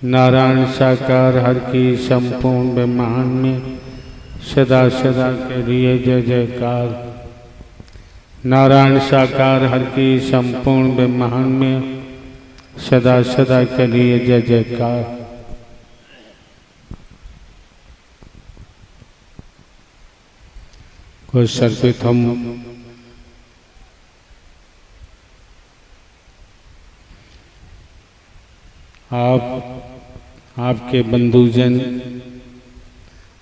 नारायण साकार हर की संपूर्ण ब्रह्मांड में सदा सदा के लिए जय जयकार। नारायण साकार हर की संपूर्ण ब्रह्मांड में सदा सदा के लिए जय जयकार। को सर्वप्रथम आपके बंधुजन,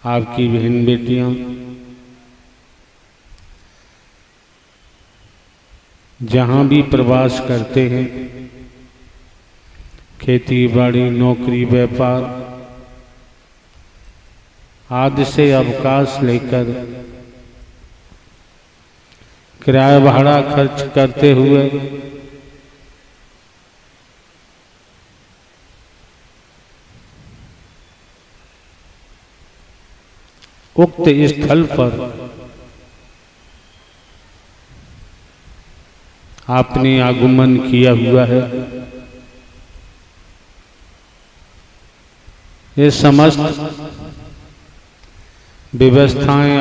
आपकी बहन बेटियां जहाँ भी प्रवास करते हैं, खेती बाड़ी नौकरी व्यापार आदि से अवकाश लेकर किराया भाड़ा खर्च करते हुए उक्त स्थल पर आपने आगमन किया हुआ है। ये समस्त व्यवस्थाएं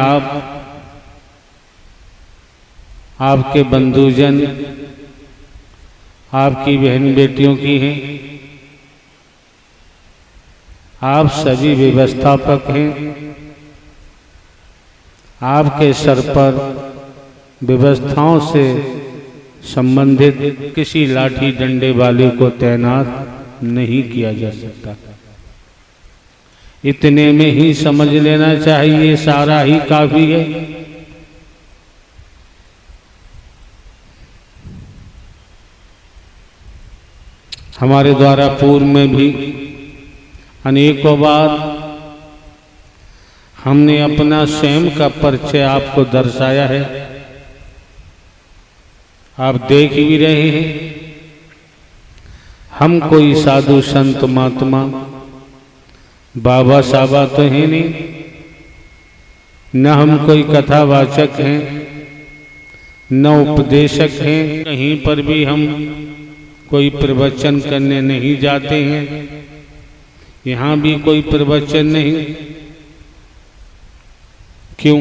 आपके बंधुजन, आपकी बहन बेटियों की हैं। आप सभी व्यवस्थापक हैं। आपके सर पर व्यवस्थाओं से संबंधित किसी लाठी डंडे वाले को तैनात नहीं किया जा सकता। इतने में ही समझ लेना चाहिए, सारा ही काफी है। हमारे द्वारा पूर्व में भी अनेकों बार हमने अपना स्वयं का परिचय आपको दर्शाया है। आप देख भी रहे हैं, हम कोई साधु संत महात्मा बाबा साबा तो है नहीं, न हम कोई कथावाचक हैं, न उपदेशक हैं। कहीं पर भी हम कोई प्रवचन करने नहीं जाते हैं। यहाँ भी कोई प्रवचन नहीं। क्यों?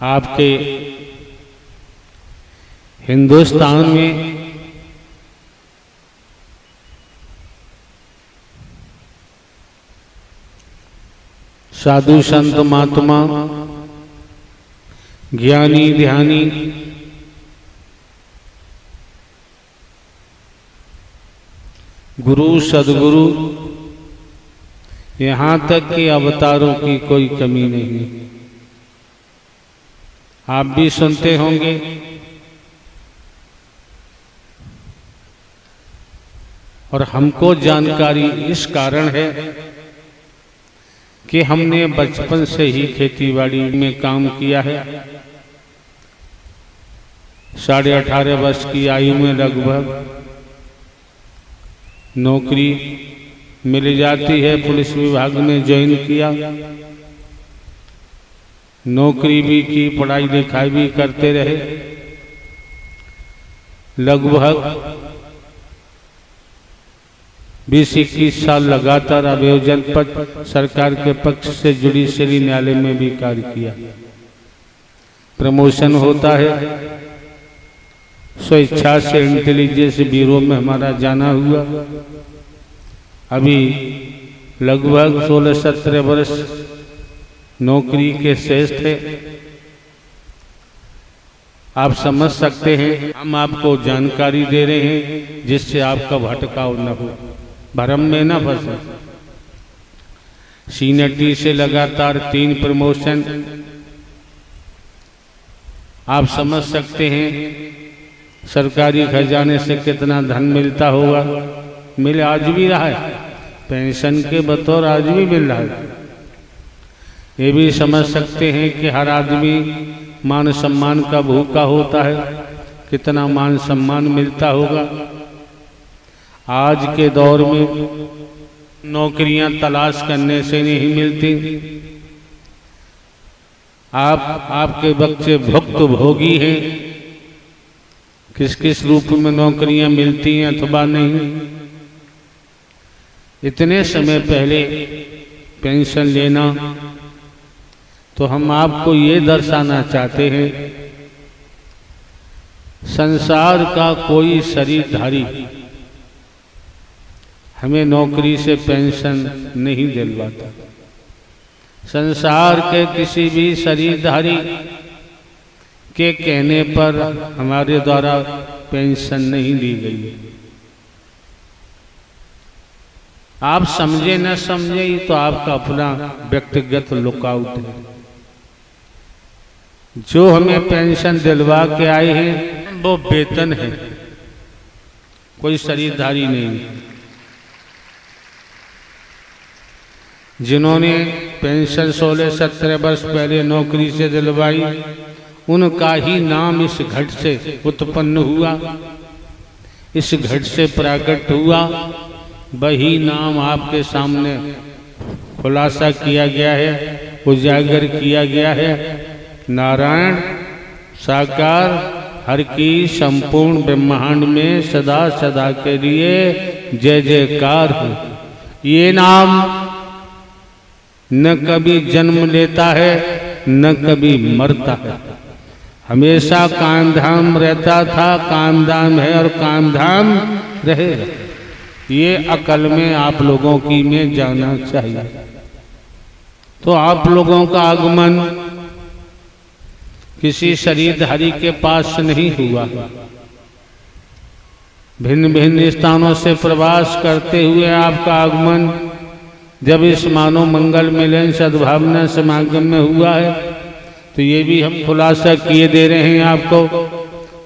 आपके हिंदुस्तान में साधु संत महात्मा ज्ञानी ध्यानी गुरु सदगुरु यहाँ तक कि अवतारों की कोई कमी नहीं। आप भी सुनते होंगे, और हमको जानकारी इस कारण है कि हमने बचपन से ही खेतीबाड़ी में काम किया है। 18.5 वर्ष की आयु में लगभग नौकरी मिल जाती है। पुलिस विभाग में ज्वाइन किया, नौकरी भी की, पढ़ाई लिखाई भी करते रहे। लगभग 20-21 साल लगातार अभियोजन पद सरकार के पक्ष से जुडिशरी न्यायालय में भी कार्य किया। प्रमोशन होता है, स्वेच्छा से इंटेलिजेंस ब्यूरो में हमारा जाना हुआ। अभी लगभग 16-17 वर्ष नौकरी के शेष थे। आप समझ सकते हैं, हम आपको जानकारी दे रहे हैं जिससे आपका भटकाव न हो, भ्रम में न फंसे। सीनियर टी से लगातार 3 प्रमोशन। आप समझ सकते हैं सरकारी खजाने से कितना धन मिलता होगा। मिल आज भी रहा है, पेंशन के बतौर आज भी मिल रहा है। ये भी समझ सकते हैं कि हर आदमी मान सम्मान का भूखा होता है, कितना मान सम्मान मिलता होगा। आज के दौर में नौकरियां तलाश करने से नहीं मिलती। आपके बच्चे भुक्त भोगी हैं, किस किस रूप में नौकरियां मिलती हैं अथवा नहीं। इतने समय पहले पेंशन लेना, तो हम आपको ये दर्शाना चाहते हैं, संसार का कोई शरीरधारी हमें नौकरी से पेंशन नहीं दिलवाता। संसार के किसी भी शरीरधारी के कहने पर हमारे द्वारा पेंशन नहीं दी गई। आप समझे न समझे ये तो आपका अपना व्यक्तिगत लुकआउट है। जो हमें पेंशन दिलवा के आए हैं वो वेतन है, कोई शरीरधारी नहीं। जिन्होंने पेंशन 16-17 वर्ष पहले नौकरी से दिलवाई, उनका ही नाम इस घट से उत्पन्न हुआ, इस घट से प्रकट हुआ। वही नाम आपके सामने खुलासा किया गया है, उजागर किया गया है। नारायण साकार हर की संपूर्ण ब्रह्मांड में सदा सदा के लिए जय जयकार हो। ये नाम न कभी जन्म लेता है न कभी मरता है, हमेशा कामधाम रहता था, कामधाम है और कामधाम रहेगा। ये अकल में आप लोगों की में जाना चाहिए। तो आप लोगों का आगमन किसी शरीरधारी के पास नहीं हुआ। भिन्न भिन्न स्थानों से प्रवास करते हुए आपका आगमन जब इस मानव मंगल मिलन सद्भावना समागम में हुआ है, तो ये भी हम खुलासा किए दे रहे हैं आपको।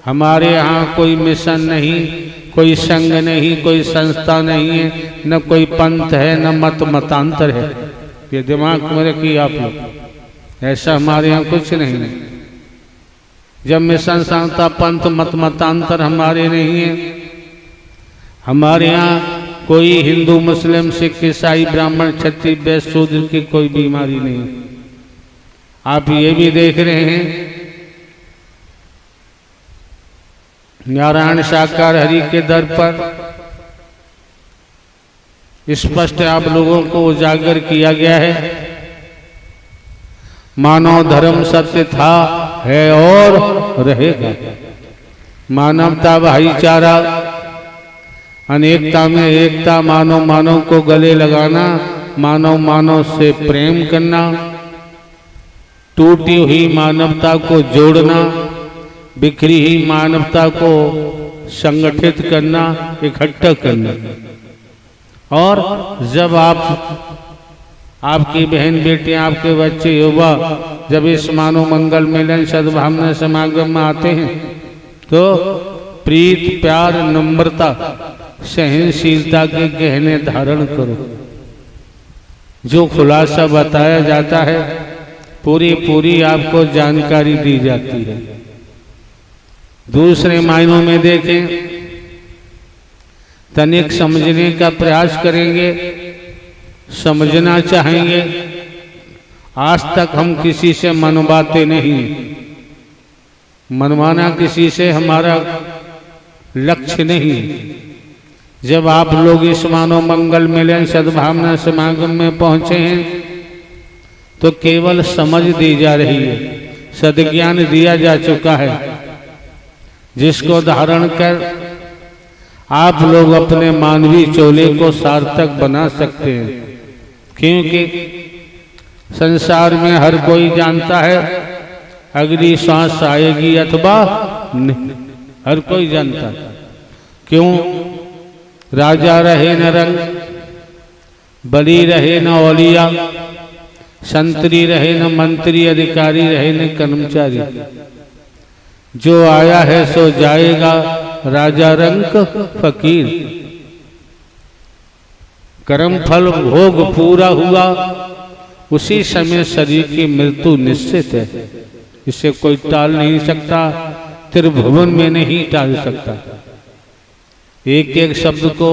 हमारे यहाँ कोई मिशन नहीं, कोई संघ नहीं, कोई संस्था नहीं है, न कोई पंथ है, न मत मतांतर है। ये दिमाग में रखिए आप लोग, ऐसा हमारे यहाँ कुछ नहीं है। जब मिशन संस्था पंथ मत मतांतर हमारे नहीं है। हमारे यहाँ कोई हिंदू मुस्लिम सिख ईसाई ब्राह्मण क्षत्रिय वैश्य शूद्र की कोई बीमारी नहीं। आप ये भी देख रहे हैं, नारायण साकार हरि के दर पर स्पष्ट आप लोगों को उजागर किया गया है। मानव धर्म सत्य था, है और रहेगा। मानवता भाईचारा, अनेकता में एकता, मानव मानव को गले लगाना, मानव मानव से प्रेम करना, टूटी हुई मानवता को जोड़ना, बिखरी हुई मानवता को संगठित करना, इकट्ठा करना। और जब आपकी बहन बेटियां, आपके बच्चे युवा जब इस मानव मंगल मिलन सद्भावना समागम में आते हैं, तो प्रीत प्यार नम्रता सहनशीलता के गहने धारण करो। जो खुलासा बताया जाता है पूरी पूरी आपको जानकारी दी जाती है। दूसरे मायनों में देखें, तनिक समझने का प्रयास करेंगे, समझना चाहेंगे। आज तक हम किसी से मनवाते नहीं, मनवाना किसी से हमारा लक्ष्य नहीं। जब आप लोग इस मानव मंगल मिलन सद्भावना समागम में पहुंचे हैं, तो केवल समझ दी जा रही है, सद्ज्ञान दिया जा चुका है, जिसको धारण कर आप लोग अपने मानवीय चोले को सार्थक बना सकते हैं। क्योंकि संसार में हर कोई जानता है अगली सांस आएगी अथवा नहीं, हर कोई जानता है। क्यों? राजा रहे न रंग, बली रहे न औलिया, संतरी रहे न मंत्री, अधिकारी रहे न कर्मचारी। जो आया है सो जाएगा, राजा रंक फकीर। कर्म फल भोग पूरा हुआ, उसी समय शरीर की मृत्यु निश्चित है। इसे कोई टाल नहीं सकता, त्रिभुवन में नहीं टाल सकता। एक एक शब्द को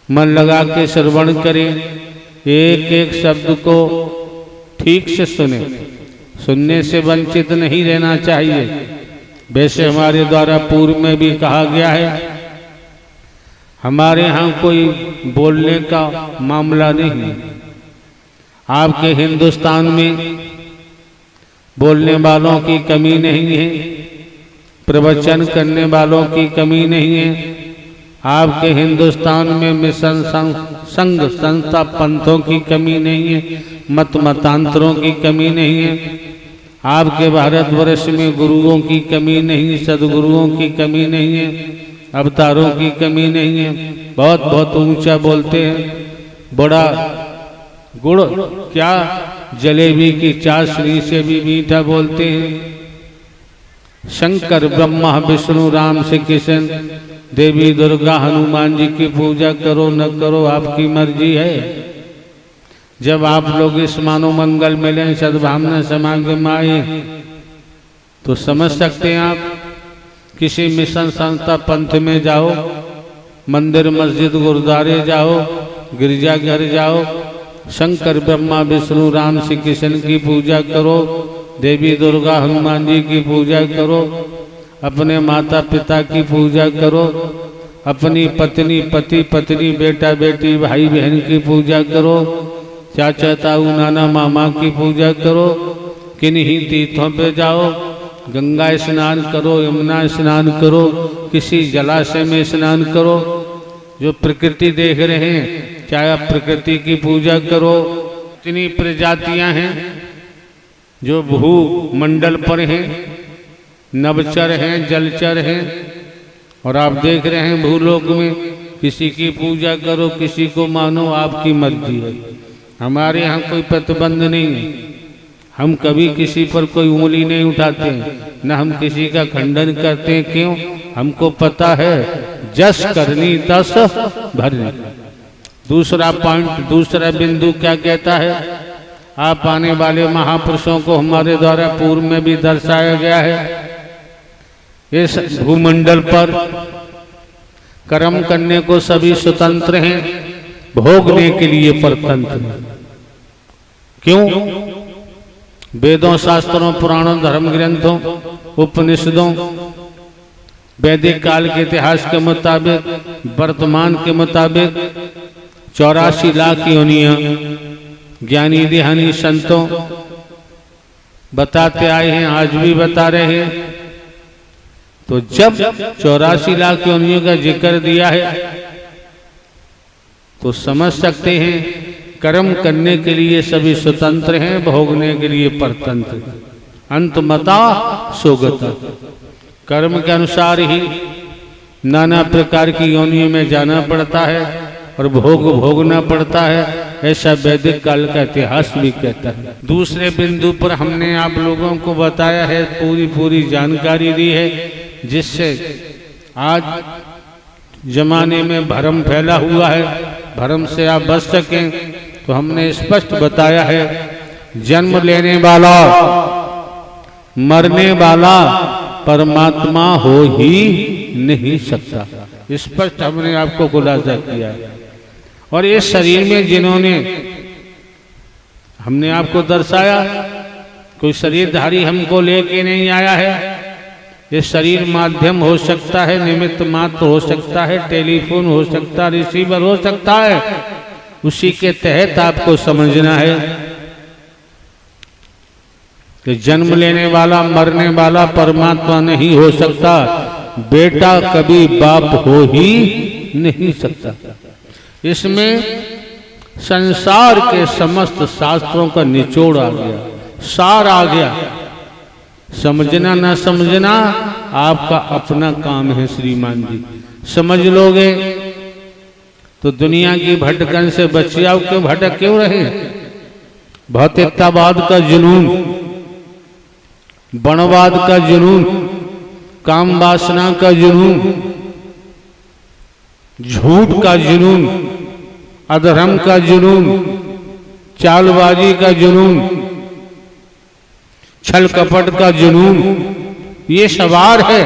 मन लगा के श्रवण करें, एक एक शब्द को ठीक से सुने, सुनने से वंचित नहीं रहना चाहिए। वैसे हमारे द्वारा पूर्व में भी कहा गया है, हमारे यहाँ कोई बोलने का मामला नहीं। आपके हिंदुस्तान में बोलने वालों की कमी नहीं है, प्रवचन करने वालों की कमी नहीं है। आपके हिंदुस्तान में मिशन संघ संस्था पंथों की कमी नहीं है, मत मतांतरों की कमी नहीं है। आपके भारतवर्ष में गुरुओं की कमी नहीं, सदगुरुओं की कमी नहीं है, अवतारों की कमी नहीं है। बहुत बहुत ऊंचा बोलते हैं, बड़ा गुड़ क्या जलेबी की चाशनी से भी मीठा बोलते हैं। शंकर ब्रह्मा विष्णु राम श्री कृष्ण देवी दुर्गा हनुमान जी की पूजा करो न करो आपकी मर्जी है। जब आप लोग इस मानव मंगल मिलन सद्भावना समागम आए तो समझ सकते हैं आप। किसी मिशन संस्था पंथ में जाओ, मंदिर मस्जिद गुरुद्वारे जाओ, गिरजाघर जाओ, शंकर ब्रह्मा विष्णु राम श्री कृष्ण की पूजा करो, देवी दुर्गा हनुमान जी की पूजा करो, अपने माता पिता की पूजा करो, अपनी पत्नी पति पत्नी बेटा बेटी भाई बहन की पूजा करो, चाचा ताऊ नाना मामा की पूजा करो। किन्हीं तीर्थों पे जाओ, गंगा स्नान करो, यमुना स्नान करो, किसी जलाशय में स्नान करो। जो प्रकृति देख रहे हैं, चाहे आप प्रकृति की पूजा करो। इतनी प्रजातियां हैं जो भू मंडल पर हैं, नवचर हैं, जलचर हैं, और आप देख रहे हैं भूलोक में किसी की पूजा करो, किसी को मानो, आपकी मर्जी है। हमारे यहाँ कोई प्रतिबंध नहीं है। हम कभी किसी पर कोई उंगली नहीं उठाते हैं, न हम किसी का खंडन करते हैं। क्यों? हमको पता है जस करनी तस भरनी। दूसरा पॉइंट, दूसरा बिंदु क्या कहता है? आप आने वाले महापुरुषों को हमारे द्वारा पूर्व में भी दर्शाया गया है। इस भूमंडल पर कर्म करने को सभी स्वतंत्र हैं, भोगने के लिए परतंत्र हैं। क्यों? वेदों शास्त्रों पुराणों धर्म ग्रंथों उपनिषदों वैदिक काल के इतिहास के मुताबिक, वर्तमान के मुताबिक 84 लाख योनियां ज्ञानी ध्यानी संतों बताते आए हैं, आज भी बता रहे हैं। तो जब 84 लाख योनियों का जिक्र दिया है तो समझ सकते हैं कर्म करने के लिए सभी स्वतंत्र हैं, भोगने के लिए परतंत्र। अंतमता सोगता, कर्म के अनुसार ही नाना प्रकार की योनियों में जाना पड़ता है और भोग भोगना पड़ता है, ऐसा वैदिक काल का इतिहास भी कहता है। दूसरे बिंदु पर हमने आप लोगों को बताया है, पूरी जानकारी दी है, जिससे आज जमाने में भ्रम फैला हुआ है, भ्रम से आप बच सकें। तो हमने स्पष्ट बताया है, जन्म लेने वाला मरने वाला परमात्मा हो ही नहीं सकता। स्पष्ट हमने आपको खुलासा किया है। और इस शरीर में जिन्होंने हमने आपको दर्शाया, कोई शरीरधारी हमको लेके नहीं आया है। ये शरीर माध्यम हो सकता है, निमित्त मात्र हो सकता है, टेलीफोन हो सकता है, रिसीवर हो सकता है। उसी के तहत आपको समझना है कि जन्म लेने वाला मरने वाला परमात्मा नहीं हो सकता, बेटा कभी बाप हो ही नहीं सकता। इसमें संसार के समस्त शास्त्रों का निचोड़ आ गया, सार आ गया। समझना ना समझना आपका अपना काम है श्रीमान जी। समझ लोगे तो दुनिया की भटकन से बच जाओ। क्यों भटक क्यों रहे? भौतिकतावाद का जुनून, वनवाद का जुनून, काम वासना का जुनून, झूठ का जुनून, अधर्म का जुनून, चालबाजी का जुनून, छल कपट का जुनून, ये सवार है।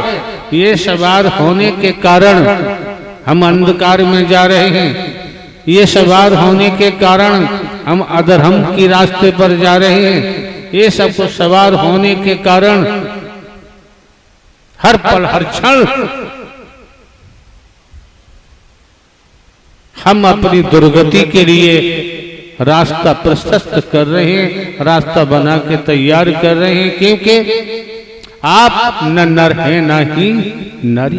ये सवार होने के कारण हम अंधकार में जा रहे हैं। ये सवार होने के कारण हम अधर्म की रास्ते पर जा रहे हैं। ये सब कुछ सवार होने के कारण हर पल हर क्षण हम अपनी दुर्गति के लिए रास्ता प्रशस्त कर रहे हैं, रास्ता बना के तैयार कर रहे हैं, क्योंकि आप न नर हैं न ही नारी।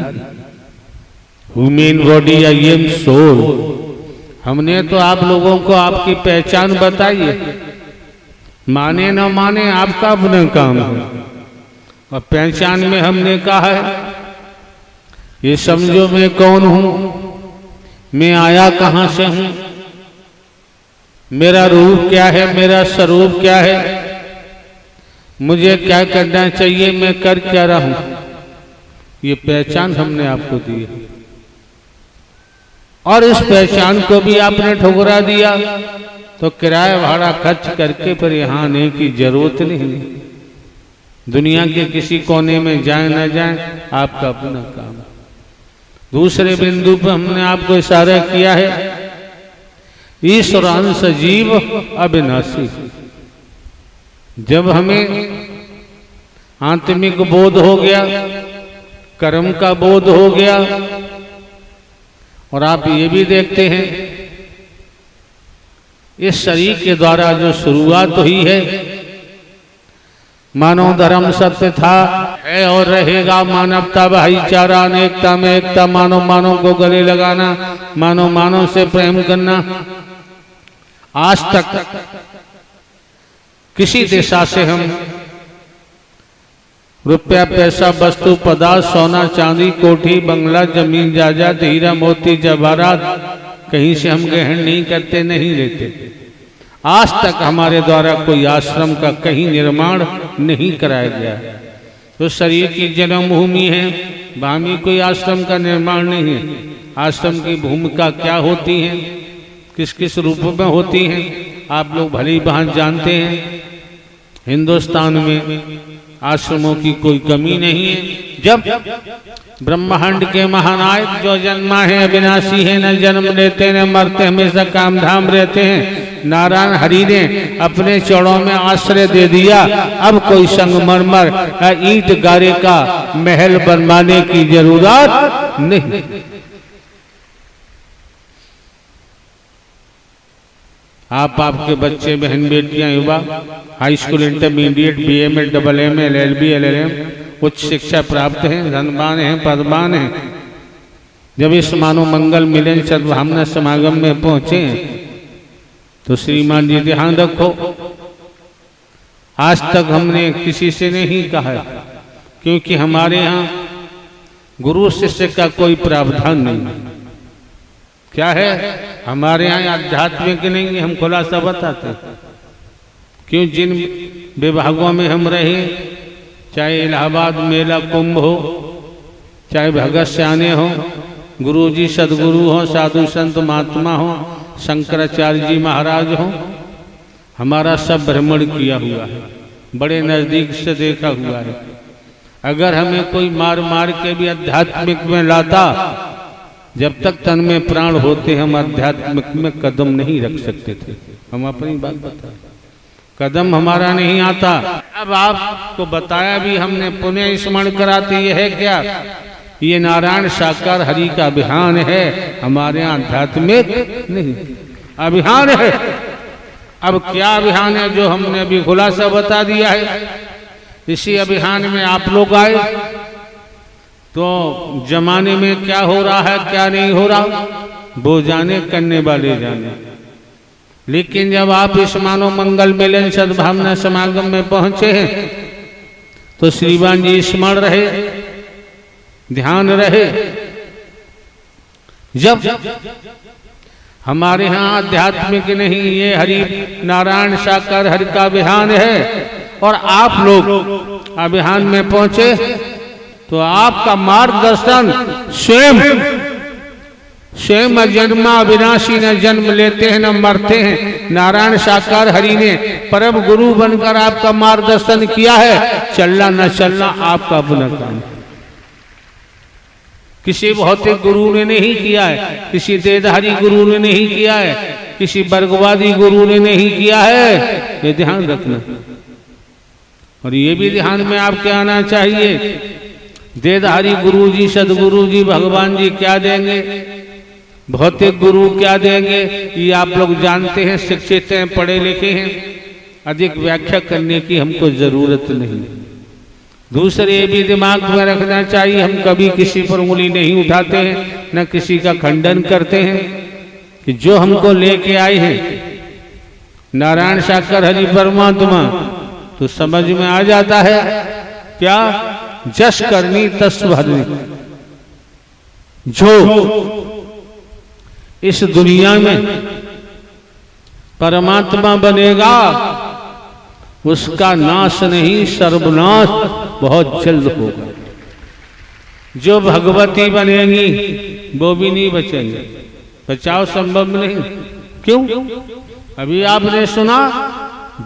Human body I am soul. हमने तो आप लोगों को आपकी पहचान बताई है, माने न माने आपका अपना काम है। और पहचान में हमने कहा है, ये समझो मैं कौन हूं, मैं आया कहां से हूं, मेरा रूप क्या है, मेरा स्वरूप क्या है, मुझे क्या करना चाहिए, मैं कर क्या रहा हूं। ये पहचान हमने आपको दी है और इस पहचान को भी आपने ठुकरा दिया तो किराया भाड़ा खर्च करके फिर यहाँ आने की जरूरत नहीं। दुनिया के किसी कोने में जाए ना जाए, आपका अपना काम। दूसरे बिंदु पर हमने आपको इशारा किया है, ईश्वरांश जीव अविनाशी। जब हमें आत्मिक बोध हो गया, कर्म का बोध हो गया, और आप ये भी देखते हैं इस शरीर के द्वारा जो शुरुआत हुई है, मानव धर्म सत्य था, है और रहेगा, मानवता भाईचारा, अनेकता में एकता, मानव मानव को गले लगाना, मानव मानव से प्रेम करना। आज तक किसी दिशा से हम रुपया पैसा वस्तु पदार्थ सोना चांदी कोठी बंगला जमीन जायदाद हीरा मोती जवाहरात कहीं से हम ग्रहण नहीं करते, नहीं लेते। आज तक हमारे द्वारा कोई आश्रम का कहीं निर्माण नहीं कराया गया। तो शरीर की जन्मभूमि है, वहां भी कोई आश्रम का निर्माण नहीं है। आश्रम की भूमिका क्या होती है, किस किस रूप में होती हैं, आप लोग भली भांति जानते हैं। हिंदुस्तान में आश्रमों की कोई कमी नहीं है। जब ब्रह्मांड के महानायक जो जन्मा है अविनाशी है, न जन्म लेते न मरते, हमेशा काम धाम रहते हैं, नारायण हरि ने अपने चरणों में आश्रय दे दिया। अब कोई संगमरमर ईंट गारे का महल बनवाने की जरूरत नहीं। आप आपके बच्चे बहन बेटियां युवा हाई स्कूल इंटरमीडिएट BA में AA LLB LLM उच्च शिक्षा प्राप्त हैं, धनवान हैं, पदवान हैं। जब इस मानव मंगल मिलन सद्भावना समागम में पहुंचे तो श्रीमान जी ध्यान रखो, आज तक हमने किसी से नहीं कहा, क्योंकि हमारे यहाँ गुरु शिष्य का कोई प्रावधान नहीं। क्या है, हमारे यहाँ आध्यात्मिक नहीं, हम खुलासा बताते। क्यों, जिन विभागों में हम रहे, चाहे इलाहाबाद मेला कुंभ हो, चाहे भगत सियाने हो, गुरु जी सदगुरु हो, साधु संत महात्मा हो, शंकराचार्य जी महाराज हो, हमारा सब भ्रमण किया हुआ है, बड़े नजदीक से देखा हुआ है। अगर हमें कोई मार मार के भी आध्यात्मिक में लाता, जब तक तन में प्राण होते हम आध्यात्मिक में कदम नहीं रख सकते थे। हम अपनी बात बताएं, कदम हमारा नहीं आता। अब आपको बताया भी हमने, पुनः स्मरण कराते ये है क्या, ये नारायण साकार हरि का अभियान है, हमारे यहाँ आध्यात्मिक नहीं अभियान है। अब क्या अभियान है, जो हमने अभी खुलासा बता दिया है। इसी अभियान में आप लोग आए तो जमाने में क्या हो रहा है क्या नहीं हो रहा वो जाने, करने वाले जाने। लेकिन जब आप इस मानव मंगल मिलन सद्भावना समागम में पहुंचे हैं तो श्रीमान जी स्मरण रहे, ध्यान रहे। जब हमारे यहाँ आध्यात्मिक नहीं, ये हरि नारायण साकार हरि का अभियान है, और आप लोग अभियान में पहुंचे तो आपका मार्गदर्शन स्वयं अजन्मा अविनाशी न जन्म लेते हैं न मरते हैं, नारायण साकार हरि ने परम गुरु बनकर आपका मार्गदर्शन किया है। चलना न चलना आपका अपना काम, किसी भौतिक गुरु ने नहीं किया है, किसी देहधारी गुरु ने नहीं किया है, किसी वर्गवादी गुरु ने नहीं किया है। ये ध्यान रखना, और ये भी ध्यान में आपके आना चाहिए, देहधारी गुरु जी सदगुरु जी भगवान जी क्या देंगे, भौतिक गुरु क्या देंगे ये आप लोग जानते हैं, शिक्षित हैं, पढ़े लिखे हैं, अधिक व्याख्या करने की हमको जरूरत नहीं। दूसरे ये भी दिमाग में रखना चाहिए, हम कभी किसी पर उंगली नहीं उठाते हैं, न किसी का खंडन करते हैं, कि जो हमको लेके आए हैं नारायण साकर हरि परमात्मा, तो समझ में आ जाता है क्या, जस करनी तस भरनी। जो इस दुनिया में परमात्मा बनेगा उसका नाश नहीं, सर्वनाश बहुत जल्द होगा। जो भगवती बनेंगी वो भी नहीं बचेंगे, बचाव संभव नहीं। क्यों? अभी आपने सुना,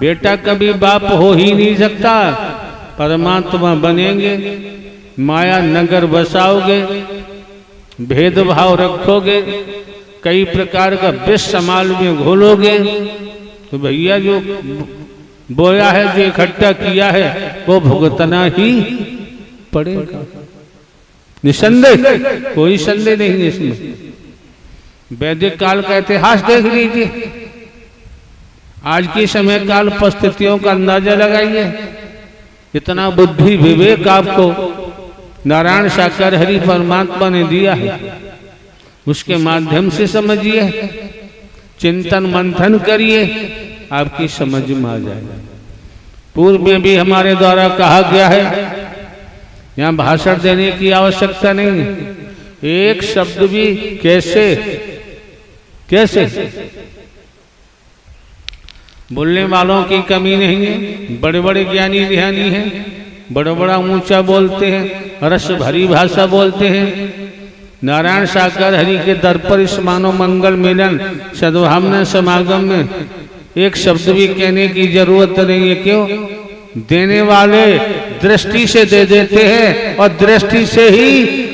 बेटा कभी बाप हो ही नहीं सकता। परमात्मा बनेंगे, माया नगर बसाओगे, भेदभाव रखोगे, कई प्रकार का विष समाज में घोलोगे, तो भैया जो बोया है, जो इकट्ठा किया है, वो भुगतना ही पड़ेगा। निसंदेह, कोई संदेह नहीं है इसमें। वैदिक काल का इतिहास देख लीजिए, आज की समय काल परिस्थितियों का अंदाजा लगाइए। इतना बुद्धि विवेक आपको नारायण साकार हरि परमात्मा ने दिया है, उसके माध्यम से समझिए, चिंतन मंथन करिए, आपकी समझ में आ जाएगा। पूर्व में भी हमारे द्वारा कहा गया है, यहाँ भाषण देने की आवश्यकता नहीं है, एक शब्द भी कैसे कैसे बोलने वालों की कमी नहीं है। बड़े बड़े ज्ञानी ध्यानी हैं, बड़ा बड़ा ऊंचा बोलते हैं, रस भरी भाषा बोलते हैं। नारायण साकार हरि के दर पर इस मानव मंगल मिलन सद्भावना समागम में एक शब्द भी कहने की जरूरत नहीं है। क्यों? देने वाले दृष्टि से दे देते हैं और दृष्टि से ही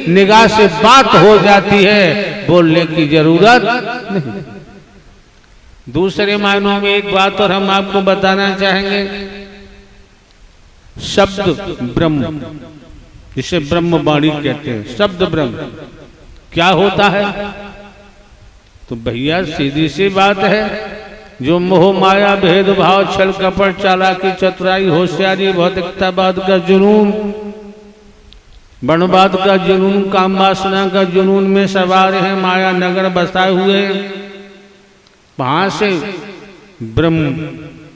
निगाह से बात हो जाती है, बोलने की जरूरत नहीं। दूसरे मायनों में एक बात और हम आपको बताना चाहेंगे, शब्द ब्रह्म, जिसे ब्रह्मवाणी कहते हैं, शब्द ब्रह्म क्या होता है? तो भैया सीधी सी बात है, जो मोह माया भेदभाव छल कपट चालाकी चतुराई होशियारी भौतिकतावाद का जुनून, वर्णवाद का जुनून, काम वासना का जुनून में सवार है, माया नगर बसाए हुए हैं, वहां से ब्रह्म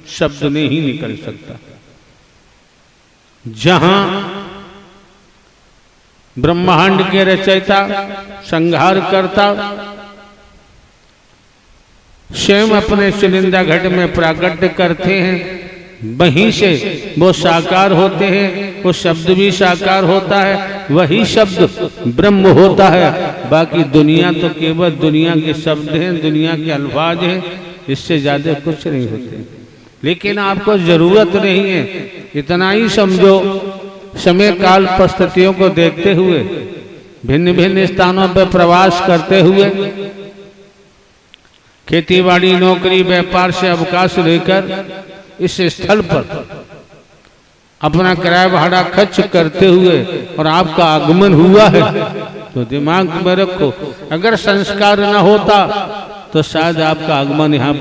शब्द नहीं निकल सकता। जहां ब्रह्मांड के रचयिता संहार करता स्वयं अपने चुनिंदा घट में प्राकट्य करते हैं, वहीं से वो साकार होते हैं, वो शब्द भी साकार होता है, वही शब्द ब्रह्म होता है। बाकी दुनिया तो केवल दुनिया के शब्द हैं, दुनिया के अल्फाज हैं, इससे ज्यादा कुछ नहीं होते। लेकिन आपको जरूरत नहीं है, इतना ही समझो, समय काल परिस्थितियों को देखते हुए, भिन्न भिन्न स्थानों पर प्रवास करते हुए, खेतीबाड़ी नौकरी व्यापार से अवकाश लेकर इस स्थल पर अपना किराया भाड़ा खर्च करते हुए और आपका आगमन हुआ है, तो दिमाग में रखो, अगर संस्कार न होता तो शायद आपका आगमन यहाँ पर